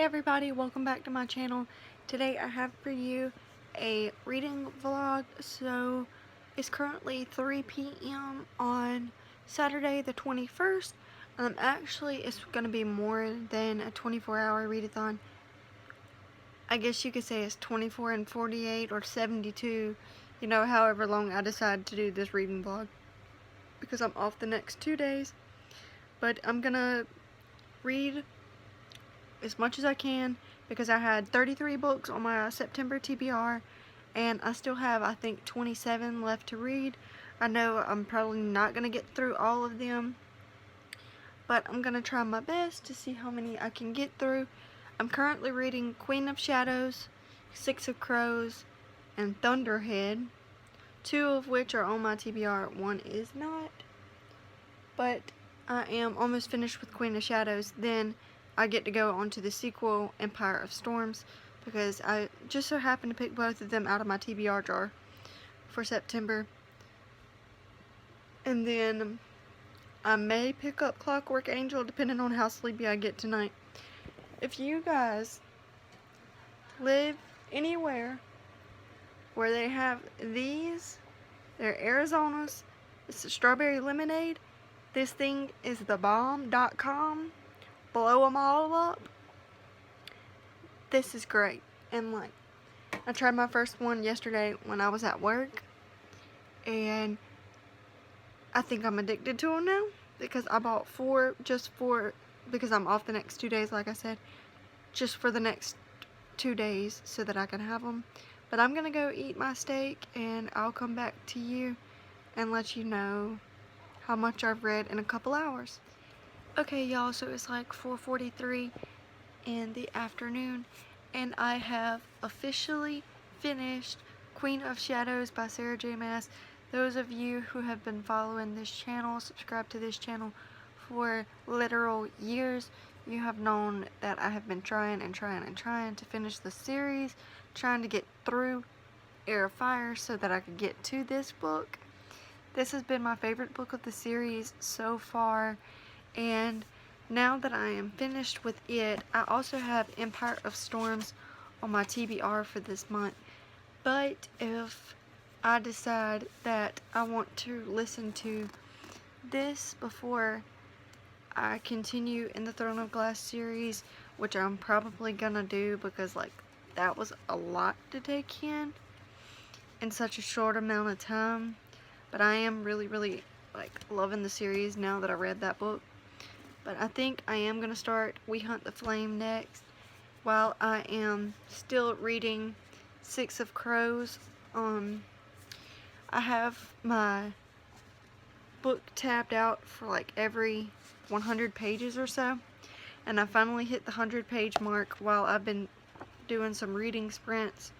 Hey everybody, welcome back to my channel. Today I have for you a reading vlog. So it's currently 3 p.m. on Saturday the 21st. Actually it's going to be more than a 24-hour readathon. I guess you could say it's 24 and 48 or 72, you know, however long I decide to do this reading vlog, because I'm off the next 2 days. But I'm gonna read as much as I can because I had 33 books on my September TBR and I still have, I think, 27 left to read. I know I'm probably not going to get through all of them, but I'm going to try my best to see how many I can get through. I'm currently reading Queen of Shadows, Six of Crows, and Thunderhead, 2 of which are on my TBR, 1 is not. But I am almost finished with Queen of Shadows. Then I get to go on to the sequel, Empire of Storms, because I just so happened to pick both of them out of my TBR jar for September. And then I may pick up Clockwork Angel depending on how sleepy I get tonight. If you guys live anywhere where they have these, they're Arizonas, it's a strawberry lemonade. This thing is the bomb.com. Blow them all up. This is great. And like, I tried my first one yesterday when I was at work, and I think I'm addicted to them now because I bought 4 just for, because I'm off the next 2 days, like I said, just for the next 2 days so that I can have them. But I'm gonna go eat my steak and I'll come back to you and let you know how much I've read in a couple hours. Okay, y'all, so it's like 4:43 in the afternoon, and I have officially finished Queen of Shadows by Sarah J. Maas. Those of you who have been following this channel, subscribed to this channel for literal years, you have known that I have been trying to finish the series, trying to get through Air of Fire so that I could get to this book. This has been my favorite book of the series so far. And now that I am finished with it, I also have Empire of Storms on my TBR for this month. But if I decide that I want to listen to this before I continue in the Throne of Glass series, which I'm probably gonna do because like that was a lot to take in such a short amount of time. But I am really like loving the series now that I read that book. But I think I am going to start We Hunt the Flame next, while I am still reading Six of Crows. I have my book tabbed out for like every 100 pages or so, and I finally hit the 100-page mark while I've been doing some reading sprints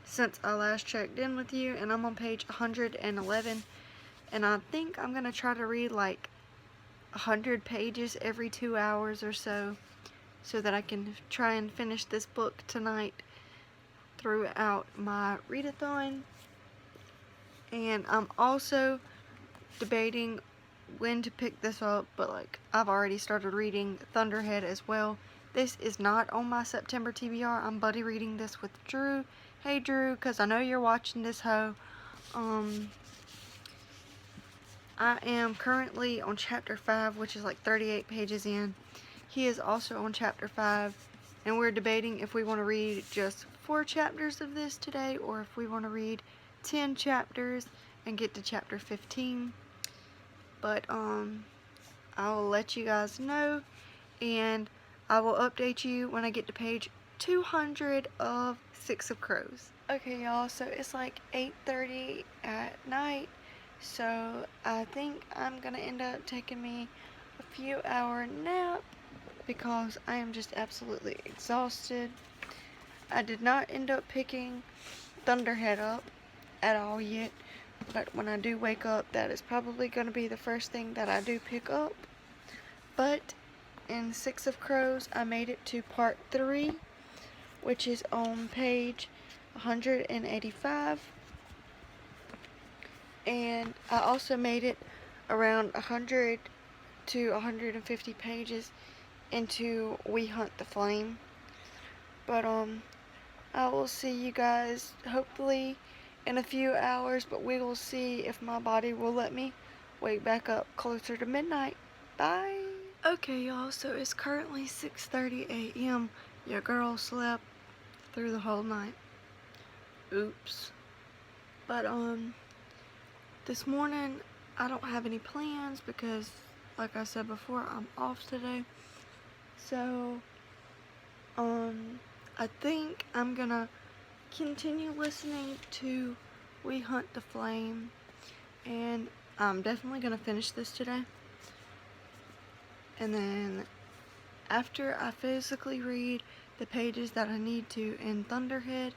since I last checked in with you, and I'm on page 111, and I think I'm going to try to read like 100 pages every 2 hours or so that I can try and finish this book tonight throughout my readathon. And I'm also debating when to pick this up, but like I've already started reading Thunderhead as well. This is not on my September TBR. I'm buddy reading this with Drew. Hey Drew, because I know you're watching this hoe. I am currently on chapter 5, which is like 38 pages in. He is also on chapter 5, and we're debating if we want to read just 4 chapters of this today, or if we want to read 10 chapters and get to chapter 15. But I'll let you guys know, and I will update you when I get to page 200 of Six of Crows. Okay, y'all, so it's like 8:30 at night. So I think I'm gonna end up taking me a few hour nap because I am just absolutely exhausted. I did not end up picking Thunderhead up at all yet, but when I do wake up, that is probably gonna be the first thing that I do pick up. But in Six of Crows, I made it to part 3, which is on page 185. And I also made it around 100 to 150 pages into We Hunt the Flame. But I will see you guys hopefully in a few hours, but we will see if my body will let me wake back up closer to midnight. Bye. Okay, y'all, so it's currently 6:30 a.m. Your girl slept through the whole night. Oops. But this morning I don't have any plans because, like I said before, I'm off today. So I think I'm gonna continue listening to We Hunt the Flame, and I'm definitely gonna finish this today. And then after I physically read the pages that I need to in Thunderhead,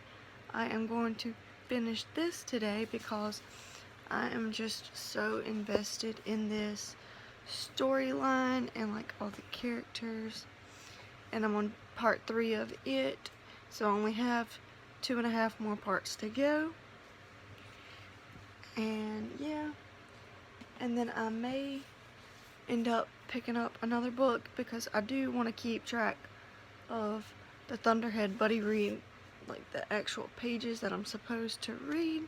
I am going to finish this today because I am just so invested in this storyline and like all the characters. And I'm on part 3 of it, so I only have 2.5 more parts to go. And yeah, and then I may end up picking up another book because I do want to keep track of the Thunderhead buddy read, like the actual pages that I'm supposed to read.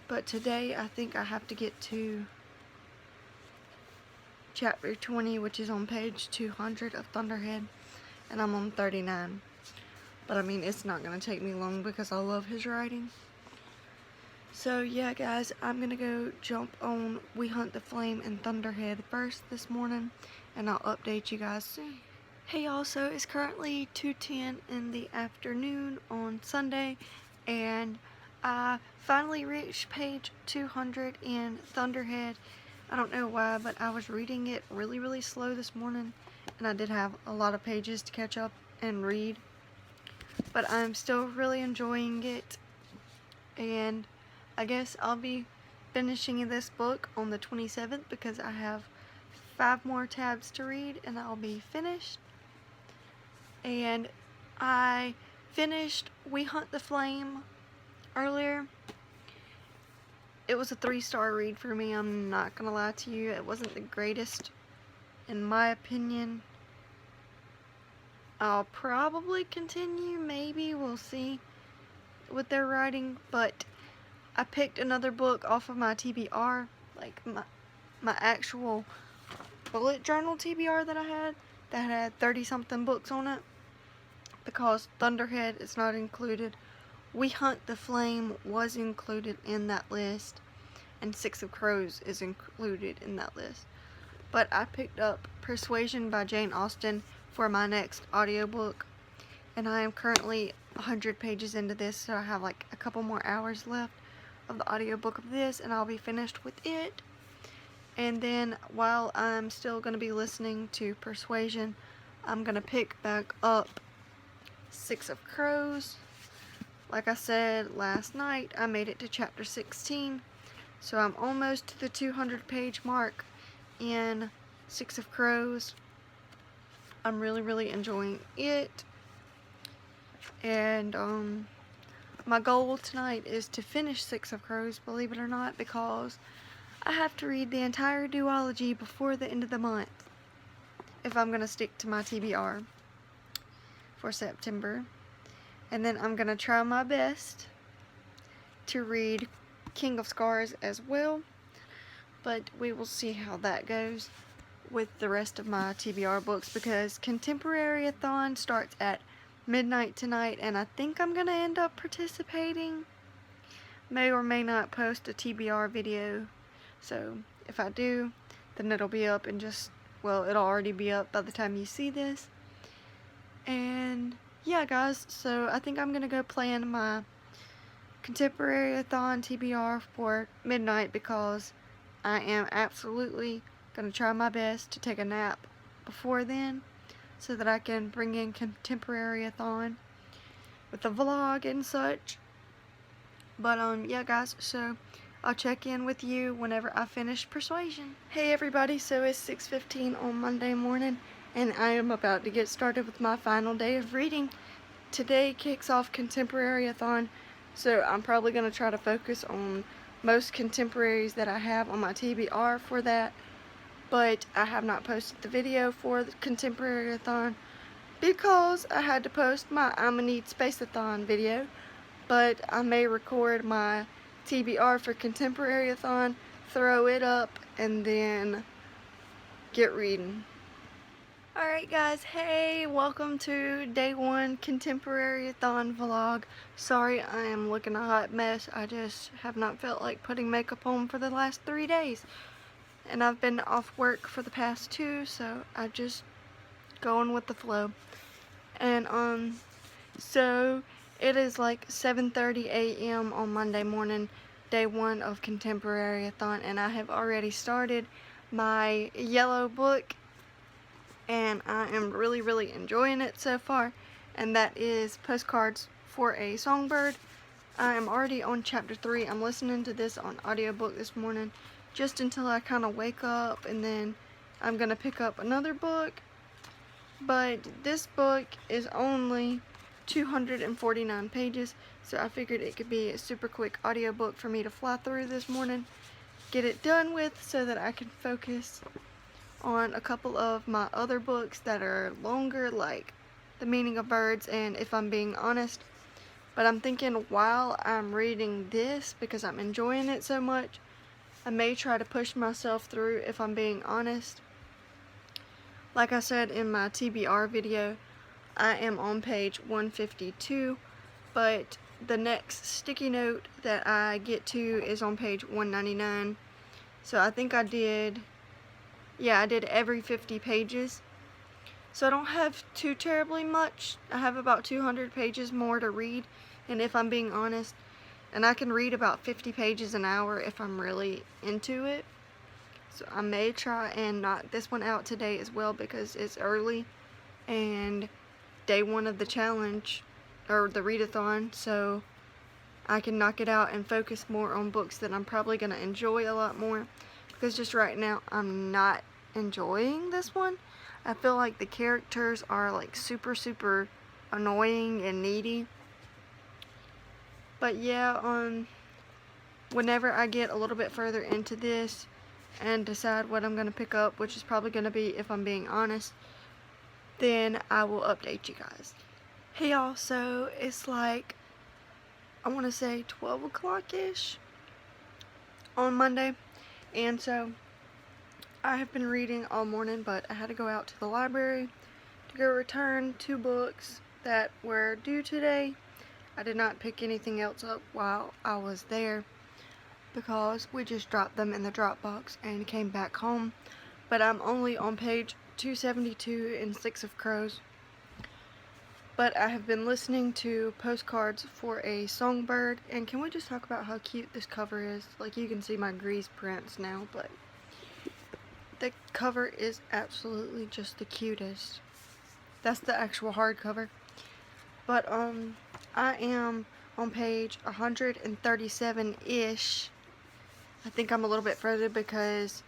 But today I think I have to get to chapter 20, which is on page 200 of Thunderhead, and I'm on 39. But I mean, it's not going to take me long because I love his writing. So yeah, guys, I'm going to go jump on We Hunt the Flame and Thunderhead first this morning, and I'll update you guys soon. Hey y'all, so it's currently 2:10 in the afternoon on Sunday, and I finally reached page 200 in Thunderhead. I don't know why, but I was reading it really slow this morning, and I did have a lot of pages to catch up and read. But I'm still really enjoying it, and I guess I'll be finishing this book on the 27th because I have 5 more tabs to read and I'll be finished. And I finished We Hunt the Flame earlier. It was a 3-star read for me, I'm not gonna lie to you. It wasn't the greatest in my opinion. I'll probably continue, maybe, we'll see with their writing, but I picked another book off of my TBR, like my actual bullet journal TBR that I had, that had 30-something books on it, because Thunderhead is not included. We Hunt the Flame was included in that list, and Six of Crows is included in that list. But I picked up Persuasion by Jane Austen for my next audiobook, and I am currently 100 pages into this, so I have like a couple more hours left of the audiobook of this, and I'll be finished with it. And then while I'm still going to be listening to Persuasion, I'm going to pick back up Six of Crows. Like I said last night, I made it to chapter 16, so I'm almost to the 200 page mark in Six of Crows. I'm really enjoying it, and my goal tonight is to finish Six of Crows, believe it or not, because I have to read the entire duology before the end of the month if I'm going to stick to my TBR for September. And then I'm going to try my best to read King of Scars as well, but we will see how that goes with the rest of my TBR books, because Contemporaryathon starts at midnight tonight, and I think I'm going to end up participating. May or may not post a TBR video, so if I do, then it'll be up in just, well, it'll already be up by the time you see this. And yeah, guys, so I think I'm going to go plan my Contemporaryathon TBR for midnight, because I am absolutely going to try my best to take a nap before then, so that I can bring in Contemporaryathon with the vlog and such. But yeah, guys, so I'll check in with you whenever I finish Persuasion. Hey everybody, so it's 6:15 on Monday morning, and I am about to get started with my final day of reading. Today kicks off Contemporaryathon, so I'm probably going to try to focus on most contemporaries that I have on my TBR for that. But I have not posted the video for the Contemporaryathon because I had to post my I'ma Need Space-a-thon video, but I may record my TBR for Contemporaryathon, throw it up, and then get reading. Alright guys, hey, welcome to day 1 Contemporaryathon vlog. Sorry I am looking a hot mess. I just have not felt like putting makeup on for the last 3 days. And I've been off work for the past 2, so I just going with the flow. And so it is like 7:30 a.m. on Monday morning, day 1 of Contemporaryathon, and I have already started my yellow book, and I am really enjoying it so far, and that is Postcards for a Songbird. I am already on chapter 3. I'm listening to this on audiobook this morning just until I kind of wake up, and then I'm gonna pick up another book. But this book is only 249 pages, so I figured it could be a super quick audiobook for me to fly through this morning, get it done with, so that I can focus on a couple of my other books that are longer, like The Meaning of Birds and If I'm Being Honest. But I'm thinking while I'm reading this, because I'm enjoying it so much, I may try to push myself through If I'm Being Honest. Like I said in my TBR video, I am on page 152, but the next sticky note that I get to is on page 199. So I think I did every 50 pages. So I don't have too terribly much. I have about 200 pages more to read, and If I'm Being Honest, and I can read about 50 pages an hour if I'm really into it. So I may try and knock this one out today as well, because it's early and day 1 of the challenge, or the readathon, so I can knock it out and focus more on books that I'm probably going to enjoy a lot more, because just right now I'm not enjoying this one. I feel like the characters are like super annoying and needy. But yeah, whenever I get a little bit further into this and decide what I'm going to pick up, which is probably going to be If I'm Being Honest, then I will update you guys. Hey y'all, so it's like, I want to say 12 o'clock-ish on Monday, and so I have been reading all morning, but I had to go out to the library to go return 2 books that were due today. I did not pick anything else up while I was there, because we just dropped them in the Dropbox and came back home. But I'm only on page 272 in Six of Crows. But I have been listening to Postcards for a Songbird, and can we just talk about how cute this cover is? Like, you can see my grease prints now, but the cover is absolutely just the cutest. That's the actual hardcover. But I am on page 137-ish. I think I'm a little bit further because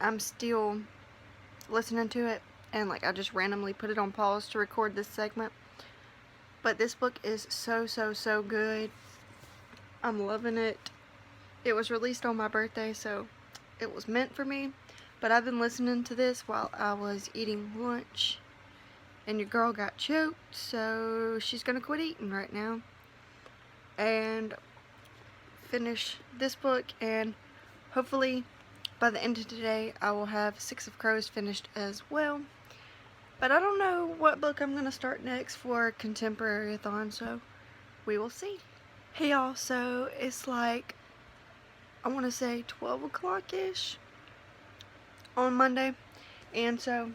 I'm still listening to it, and like I just randomly put it on pause to record this segment. But this book is so good. I'm loving it. It was released on my birthday, so it was meant for me. But I've been listening to this while I was eating lunch, and your girl got choked, so she's gonna quit eating right now and finish this book, and hopefully by the end of today I will have Six of Crows finished as well. But I don't know what book I'm gonna start next for Contemporaryathon, so we will see. Hey y'all, so it's like, I want to say 12 o'clock-ish on Monday, and so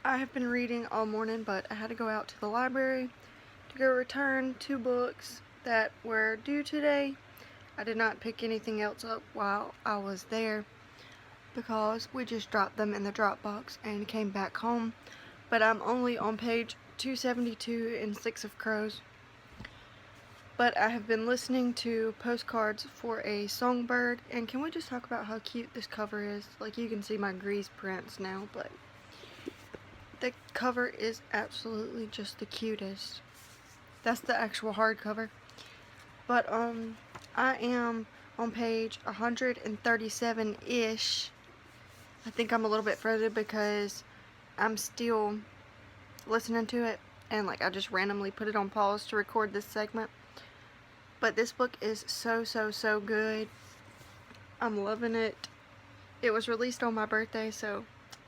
I have been reading all morning, but I had to go out to the library to go return 2 books that were due today. I did not pick anything else up while I was there, because we just dropped them in the Dropbox and came back home. But I'm only on page 272 in Six of Crows. But I have been listening to Postcards for a Songbird, and can we just talk about how cute this cover is? Like, you can see my grease prints now, but the cover is absolutely just the cutest. That's the actual hardcover. But I am on page 137-ish. I think I'm a little bit further because I'm still listening to it, and like I just randomly put it on pause to record this segment. But this book is so good. I'm loving it. It was released on my birthday, so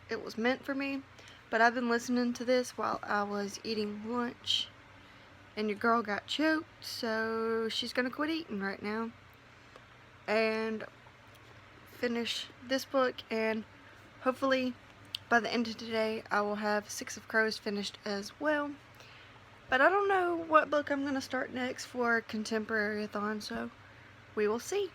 it was meant for me. But I've been listening to this while I was eating lunch, and your girl got choked, so she's gonna quit eating right now and finish this book, and hopefully by the end of today I will have Six of Crows finished as well. But I don't know what book I'm gonna start next for Contemporaryathon, so we will see.